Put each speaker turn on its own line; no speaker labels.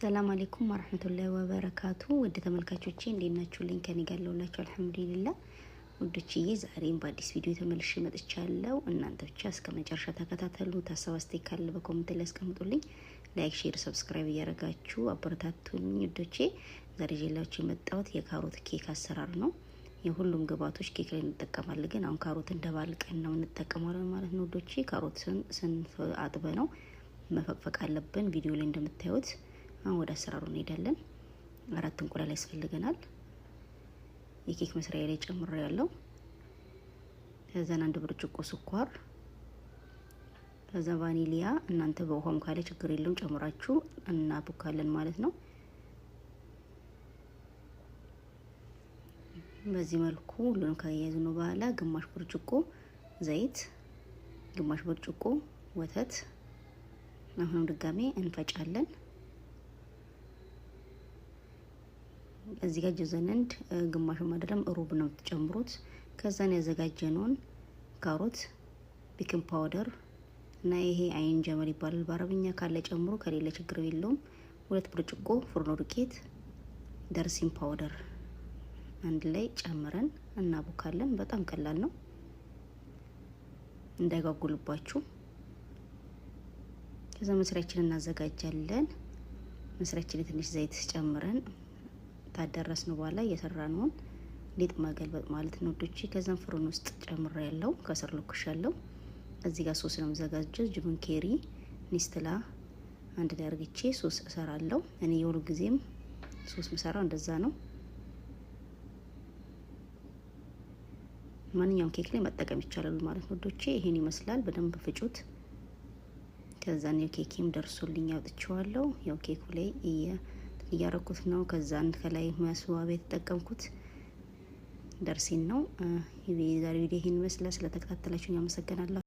ሰላም አለይኩም ወራህመቱላሂ ወበረካቱ። ወደ ተመልካቾቼ እንዴት ናችሁልኝ? ከኔ ጋር ለውላችሁ አልሐምዱሊላህ። ውዶችዬ ዛሬም በአዲስ ቪዲዮ ተመልሼ መጥቻለሁ። እናንተ ብቻ እስከ መጨረሻ ተከታተሉ። ሀሳብ አስተያየት ካለ በኮሜንት ላይ አስቀምጡልኝ። ላይክ፣ ሼር፣ ሰብስክራይብ እያደረጋችሁ አበረታቱኝ ውዶቼ። ዛሬ ይዤላችሁ የመጣሁት የካሮት ኬክ አሰራር ነው። የሁሉም ግብአቶች ኬክ ላይ እንጠቀማለን፣ ግን አሁን ካሮት እንደባልቀን ነው እንጠቀማለን ማለት ነው ውዶቼ። ካሮትን ስንአጥበ ነው መፈቅፈቅ አለብን። ቪዲዮ ላይ እንደምታዩት አሁን ወደ አሰራሩ እንሄዳለን። 4 እንቁላል ያስፈልገናል። የኬክ መስሪያ ላይ ጨምሮ ያለው ከዛ 1 ብርጭቆ ስኳር፣ ከዛ ቫኒሊያ እናንተ በውሃም ካለ ችግር የለውም ጨምራችሁ እናቡካለን ማለት ነው። በዚህ መልኩ ሁሉንም ከያያዝን በኋላ ግማሽ ብርጭቆ ዘይት፣ ግማሽ ብርጭቆ ወተት አሁንም ድጋሜ እንፈጫለን። እዚህ ጋር ጀዘነንድ ግማሽ ማድረም ሩብ ነው የምትጨምሩት። ከዛን ያዘጋጀነውን ካሮት፣ ቤኪንግ ፓውደር እና ይሄ አይን ጀመል ይባላል በአረብኛ፣ ካለ ጨምሩ ከሌለ ችግር የለውም። 2 ብርጭቆ ፍርኖ ዱቄት፣ ደርሲን ፓውደር አንድ ላይ ጨምረን እናቦካለን። በጣም ቀላል ነው እንዳይጓጉልባችሁ። ከዛ መስሪያችንን እናዘጋጃለን። መስሪያችንን ትንሽ ዘይት ጨምረን ታደረስን በኋላ እየሰራነውን ሊጥ ማገልበጥ ማለት ነው ዶቺ። ከዛም ፍሩን ውስጥ ጨምሬ ያለው ከስር ልኩሻለሁ። እዚህ ጋር ሶስ ነው የምዘጋጀው። ጅብን ኬሪ ኒስትላ አንድ ላይ አርግቼ ሶስ እሰራለሁ። እኔ የሁሉ ጊዜም ሶስ ምሰራው እንደዛ ነው። ማንኛውም ኬክ ላይ መጠቀም ይቻላል ማለት ነው ዶቺ። ይሄን ይመስላል። በደንብ ፍጩት። ከዛ ነው ኬኬም ደርሶልኝ አውጥቼዋለሁ። ያው ኬኩ ላይ እያረኩት ነው። ከዛን ከላይ ማስዋቢያ የተጠቀምኩት ደርሲን ነው። የዛሬ ቪዲዮ ይሄን ይመስላል። ስለተከታተላችሁኝ አመሰግናለሁ።